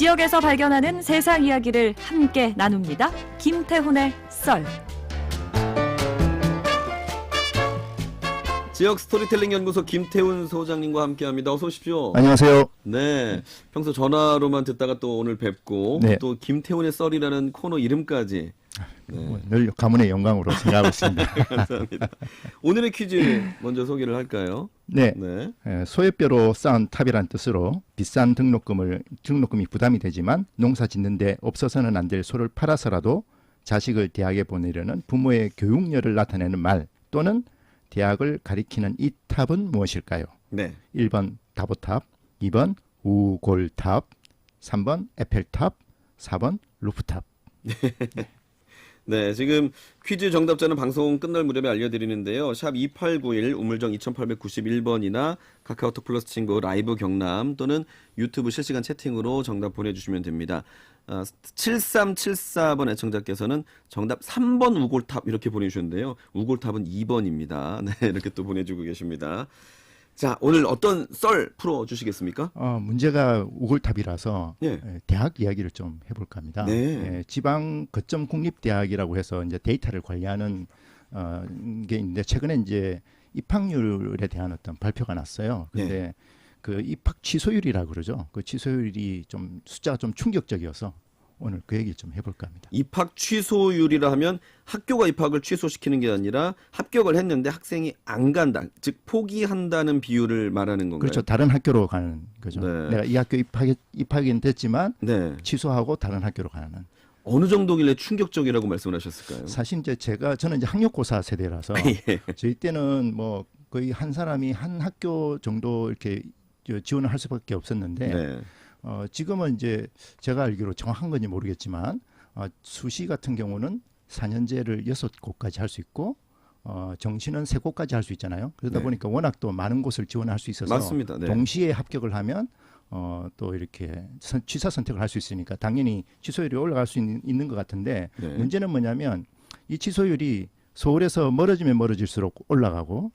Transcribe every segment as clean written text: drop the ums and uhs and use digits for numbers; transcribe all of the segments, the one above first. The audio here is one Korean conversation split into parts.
지역에서 발견하는 세상 이야기를 함께 나눕니다. 김태훈의 썰. 지역 스토리텔링 연구소 김태훈 소장님과 함께합니다. 어서 오십시오. 안녕하세요. 네, 평소 전화로만 듣다가 또 오늘 뵙고 네. 또 김태훈의 썰이라는 코너 이름까지. 네. 늘 가문의 영광으로 생각하고 있습니다. 감사합니다. 오늘의 퀴즈 먼저 소개를 할까요? 네, 네. 소액뼈로 쌓은 탑이란 뜻으로 비싼 등록금이 부담이 되지만 농사 짓는데 없어서는 안 될 소를 팔아서라도 자식을 대학에 보내려는 부모의 교육열을 나타내는 말 또는 대학을 가리키는 이 탑은 무엇일까요? 네. 1번 다보탑, 2번 우골탑, 3번 에펠탑, 4번 루프탑. 네, 지금 퀴즈 정답자는 방송 끝날 무렵에 알려드리는데요. 샵 2891 우물정 2891번이나 카카오톡 플러스 친구 라이브 경남 또는 유튜브 실시간 채팅으로 정답 보내주시면 됩니다. 7374번 애청자께서는 정답 3번 우골탑 이렇게 보내주셨는데요. 우골탑은 2번입니다. 네, 이렇게 또 보내주고 계십니다. 자, 오늘 어떤 썰 풀어주시겠습니까? 문제가 우골탑이라서 예. 대학 이야기를 좀 해볼까 합니다. 네. 지방 거점 국립대학이라고 해서 이제 데이터를 관리하는 게 있는데 최근에 이제 입학률에 대한 어떤 발표가 났어요. 근데 그 입학 취소율이라 그러죠. 그 취소율이 좀 숫자가 좀 충격적이어서 오늘 그 얘기를 좀 해볼까 합니다. 입학 취소율이라 하면 학교가 입학을 취소시키는 게 아니라 합격을 했는데 학생이 안 간다, 즉 포기한다는 비율을 말하는 건가요? 그렇죠. 다른 학교로 가는 거죠. 네. 내가 이 학교 입학은 됐지만 네. 취소하고 다른 학교로 가는. 어느 정도길래 충격적이라고 말씀을 하셨을까요? 사실 이제 저는 이제 학력고사 세대라서 예. 저희 때는 뭐 거의 한 사람이 한 학교 정도 이렇게 지원을 할 수밖에 없었는데 네. 지금은 이제 제가 알기로 정확한 건지 모르겠지만 수시 같은 경우는 4년제를 6곳까지 할 수 있고 정시는 3곳까지 할 수 있잖아요. 그러다 네. 보니까 워낙 또 많은 곳을 지원할 수 있어서 맞습니다. 네. 동시에 합격을 하면 또 이렇게 취사 선택을 할 수 있으니까 당연히 취소율이 올라갈 수 있는 것 같은데 네. 문제는 뭐냐면 이 취소율이 서울에서 멀어지면 멀어질수록 올라가고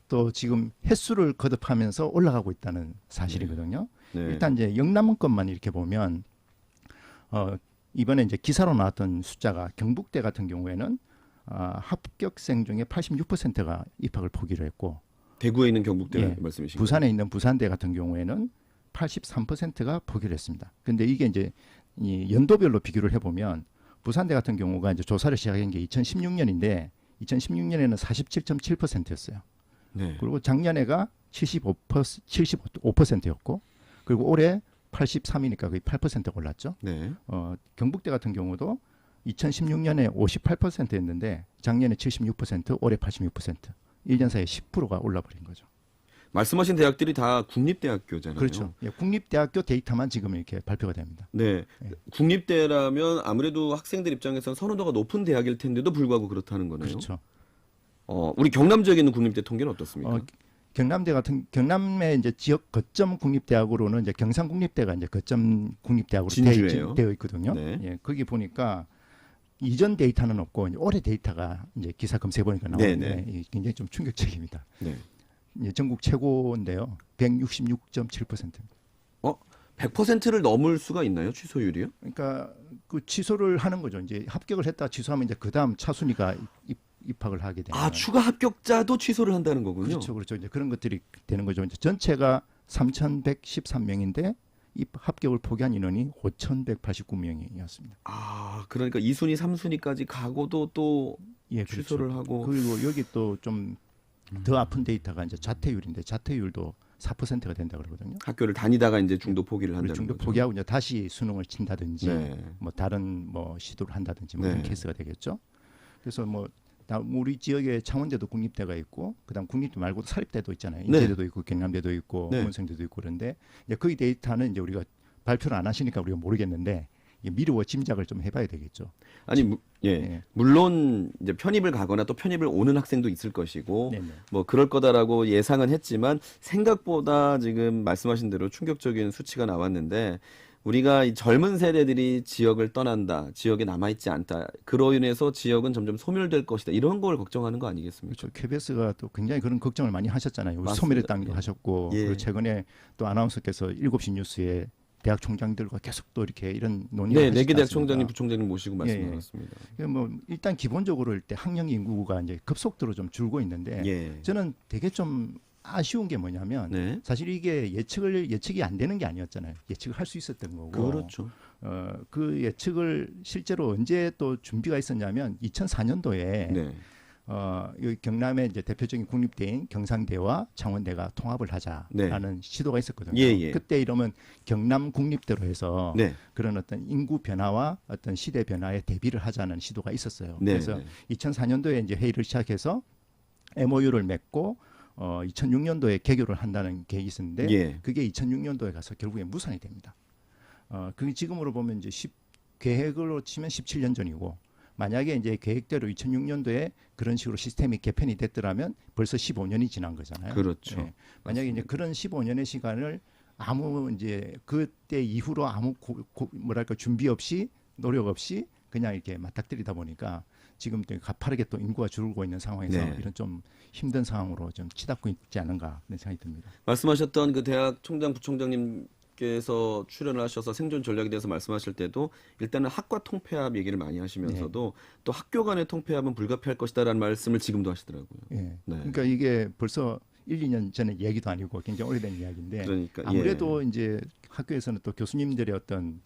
또 지금 횟수를 거듭하면서 올라가고 있다는 사실이거든요. 네. 일단 이제 영남 것만 이렇게 보면 이번에 이제 기사로 나왔던 숫자가 경북대 같은 경우에는 합격생 중에 86%가 입학을 포기를 했고 대구에 있는 경북대 예, 말씀이신가요? 부산에 있는 부산대 같은 경우에는 83%가 포기를 했습니다. 근데 이게 이제 이 연도별로 비교를 해보면 부산대 같은 경우가 이제 조사를 시작한 게 2016년인데 2016년에는 47.7%였어요. 네. 그리고 작년에가 75%였고 그리고 올해 83이니까 거의 8%가 올랐죠. 네. 경북대 같은 경우도 2016년에 58%였는데 작년에 76%, 올해 86%. 1년 사이에 10%가 올라버린 거죠. 말씀하신 대학들이 다 국립대학교잖아요. 그렇죠. 예, 국립대학교 데이터만 지금 이렇게 발표가 됩니다. 네. 국립대라면 아무래도 학생들 입장에서는 선호도가 높은 대학일 텐데도 불구하고 그렇다는 거네요. 그렇죠. 우리 경남 지역에 있는 국립대 통계는 어떻습니까? 경남의 이제 지역 거점 국립대학으로는 이제 경상국립대가 이제 거점 국립대학으로 진주예요. 되어 있거든요. 네. 예, 거기 보니까 이전 데이터는 없고 이제 올해 데이터가 이제 기사 검색해 보니까 나오는데 굉장히 좀 충격적입니다. 네. 예, 전국 최고인데요. 166.7%입니다. 100%를 넘을 수가 있나요? 취소율이요? 그러니까 그 취소를 하는 거죠. 이제 합격을 했다 취소하면 이제 그다음 차순위가 입학을 하게 되는. 추가 합격자도 취소를 한다는 거군요. 그렇죠, 그렇죠. 이제 그런 것들이 되는 거죠. 이제 전체가 3,113명인데 합격을 포기한 인원이 5,189명이었습니다. 그러니까 2순위, 3순위까지 가고도 또 예, 취소를 그렇죠. 하고. 그리고 여기 또 좀 더 아픈 데이터가 이제 자퇴율인데 자퇴율도 4%가 된다 그러거든요. 학교를 다니다가 이제 중도 포기를 한다는 중도 거죠. 포기하고 이제 다시 수능을 친다든지 네. 뭐 다른 뭐 시도를 한다든지 뭐 이런 네. 케이스가 되겠죠. 그래서 뭐 우리 지역에 창원대도 국립대가 있고 그다음 국립대 말고도 사립대도 있잖아요. 인제대도 있고 경남대도 있고 네. 문성대도 있고 그런데 이제 그 데이터는 이제 우리가 발표를 안 하시니까 우리가 모르겠는데 미루어 짐작을 좀 해봐야 되겠죠. 물론 이제 편입을 가거나 또 편입을 오는 학생도 있을 것이고 네네. 뭐 그럴 거다라고 예상은 했지만 생각보다 지금 말씀하신 대로 충격적인 수치가 나왔는데 우리가 이 젊은 세대들이 지역을 떠난다, 지역에 남아있지 않다, 그로 인해서 지역은 점점 소멸될 것이다, 이런 걸 걱정하는 거 아니겠습니까? 그렇죠. KBS가 또 굉장히 그런 걱정을 많이 하셨잖아요. 우리 맞습니다. 소멸의 땅도 하셨고 예. 그리고 최근에 또 아나운서께서 7시 뉴스에 대학 총장들과 계속 또 이렇게 이런 논의를 네, 하시지 네개 대학 않습니까? 총장님, 부총장님 모시고 말씀 예, 예. 나눴습니다. 뭐 일단 기본적으로 일때 학령 인구가 이제 급속도로 좀 줄고 있는데 예. 저는 되게 좀 아쉬운 게 뭐냐면 네. 사실 이게 예측이 안 되는 게 아니었잖아요. 예측을 할 수 있었던 거고. 그렇죠. 그 예측을 실제로 언제 또 준비가 있었냐면 2004년도에 네. 여기 경남의 이제 대표적인 국립대인 경상대와 창원대가 통합을 하자라는 시도가 있었거든요. 예, 예. 그때 이러면 경남 국립대로 해서 네. 그런 어떤 인구 변화와 어떤 시대 변화에 대비를 하자는 시도가 있었어요. 네, 그래서 네. 2004년도에 이제 회의를 시작해서 MOU를 맺고 2006년도에 개교를 한다는 계획이 있었는데 예. 그게 2006년도에 가서 결국에 무산이 됩니다. 그게 지금으로 보면 이제 계획으로 치면 17년 전이고 만약에 이제 계획대로 2006년도에 그런 식으로 시스템이 개편이 됐더라면 벌써 15년이 지난 거잖아요. 그렇죠. 예. 만약에 이제 그런 15년의 시간을 아무 이제 그때 이후로 아무 뭐랄까 준비 없이 노력 없이 그냥 이렇게 맞닥뜨리다 보니까 지금 또 가파르게 또 인구가 줄고 있는 상황에서 네. 이런 좀 힘든 상황으로 좀 치닫고 있지 않은가 그런 생각이 듭니다. 말씀하셨던 그 대학 총장, 부총장님께서 출연을 하셔서 생존 전략에 대해서 말씀하실 때도 일단은 학과 통폐합 얘기를 많이 하시면서도 또 학교 간의 통폐합은 불가피할 것이다라는 말씀을 지금도 하시더라고요. 예. 네. 그러니까 이게 벌써 1, 2년 전의 얘기도 아니고 굉장히 오래된 이야기인데 그러니까 아무래도 이제 학교에서는 또 교수님들의 어떤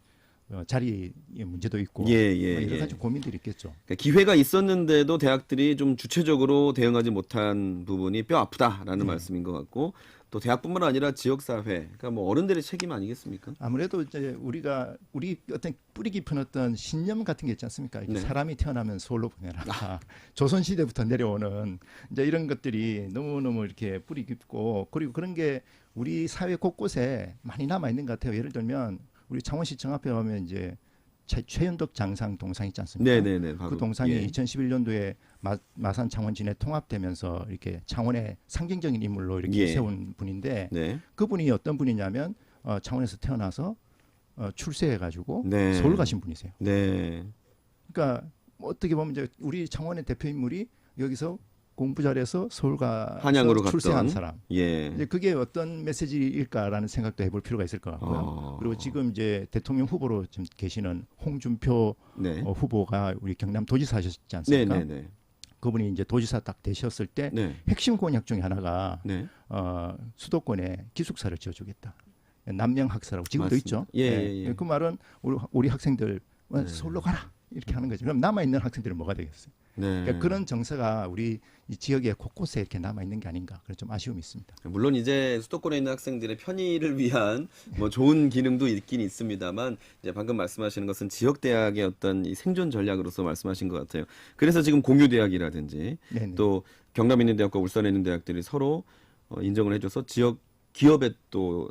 자리의 문제도 있고 여러 가지 고민들이 있겠죠. 그러니까 기회가 있었는데도 대학들이 좀 주체적으로 대응하지 못한 부분이 뼈 아프다라는 말씀인 것 같고 또 대학뿐만 아니라 지역사회, 그러니까 뭐 어른들의 책임 아니겠습니까? 아무래도 이제 우리 어떤 뿌리 깊은 어떤 신념 같은 게 있지 않습니까? 네. 사람이 태어나면 서울로 보내라. 조선 시대부터 내려오는 이제 이런 것들이 너무너무 이렇게 뿌리 깊고 그리고 그런 게 우리 사회 곳곳에 많이 남아 있는 것 같아요. 예를 들면 우리 창원시청 앞에 가면 이제 최윤덕 장상 동상 있지 않습니까? 네네네. 바로. 그 동상이 예. 2011년도에 마산 창원진에 통합되면서 이렇게 창원의 상징적인 인물로 이렇게 예. 세운 분인데 네. 그분이 어떤 분이냐면 창원에서 태어나서 출세해가지고 네. 서울 가신 분이세요. 네. 그러니까 어떻게 보면 이제 우리 창원의 대표 인물이 여기서 공부 잘해서 서울 가서 한양으로 출세한 갔던. 사람. 예. 이제 그게 어떤 메시지일까라는 생각도 해볼 필요가 있을 것 같고요. 그리고 지금 이제 대통령 후보로 지금 계시는 홍준표 네. 후보가 우리 경남 도지사 하셨지 않습니까? 네네네. 그분이 이제 도지사 딱 되셨을 때 네. 핵심 공약 중에 하나가 네. 수도권에 기숙사를 지어주겠다. 남명학사라고 지금도 맞습니다. 있죠. 예, 예, 예. 그 말은 우리 학생들 네. 서울로 가라 이렇게 하는 거죠. 그럼 남아 있는 학생들은 뭐가 되겠어요? 네. 그러니까 그런 정서가 우리 이 지역에 곳곳에 이렇게 남아 있는 게 아닌가 그런 좀 아쉬움이 있습니다. 물론 이제 수도권에 있는 학생들의 편의를 위한 뭐 좋은 기능도 있긴 있습니다만 이제 방금 말씀하시는 것은 지역 대학의 어떤 이 생존 전략으로서 말씀하신 것 같아요. 그래서 지금 공유 대학이라든지 네네. 또 경남에 있는 대학과 울산에 있는 대학들이 서로 인정을 해줘서 지역 기업에 또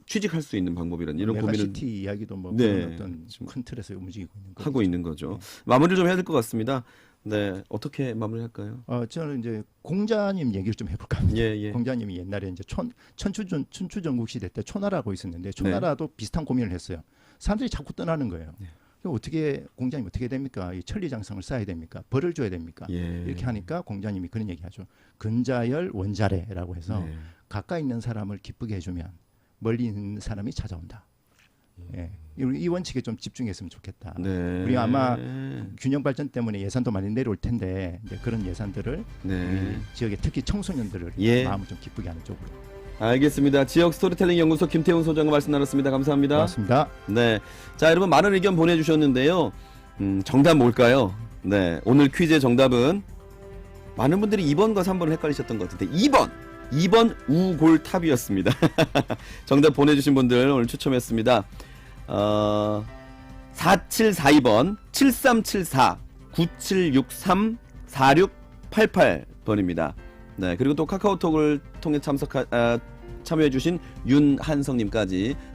취직할 수 있는 방법이란 이런 고민을 메가시티 이야기도 뭐 네, 그런 어떤 큰 틀에서 움직이고 있는 거죠. 하고 있는 거죠. 마무리를 좀 해야 될 것 같습니다. 네, 어떻게 마무리할까요? 저는 이제 공자님 얘기를 좀 해볼까 합니다. 예, 예. 공자님이 옛날에 이제 천추전국 시대 때 초나라고 있었는데 초나라도 비슷한 고민을 했어요. 사람들이 자꾸 떠나는 거예요. 그럼 어떻게 공자님 어떻게 됩니까? 이 천리장성을 쌓아야 됩니까? 벌을 줘야 됩니까? 예. 이렇게 하니까 공자님이 그런 얘기하죠. 근자열 원자래라고 해서 네. 가까이 있는 사람을 기쁘게 해주면 멀리 있는 사람이 찾아온다. 예. 이 원칙에 좀 집중했으면 좋겠다. 네. 우리 아마 균형 발전 때문에 예산도 많이 내려올 텐데 이제 그런 예산들을 네. 우리 지역에 특히 청소년들을 예. 마음을 좀 기쁘게 하는 쪽으로. 알겠습니다. 지역 스토리텔링 연구소 김태훈 소장과 말씀 나눴습니다. 감사합니다. 고맙습니다. 네. 자, 여러분 많은 의견 보내주셨는데요. 정답 뭘까요? 네. 오늘 퀴즈의 정답은 많은 분들이 2번과 3번을 헷갈리셨던 것 같은데 2번 우골탑이었습니다. 정답 보내주신 분들 오늘 추첨했습니다. 4742번, 7374, 9763, 4688번입니다. 네, 그리고 또 카카오톡을 통해 참여해주신 윤한성님까지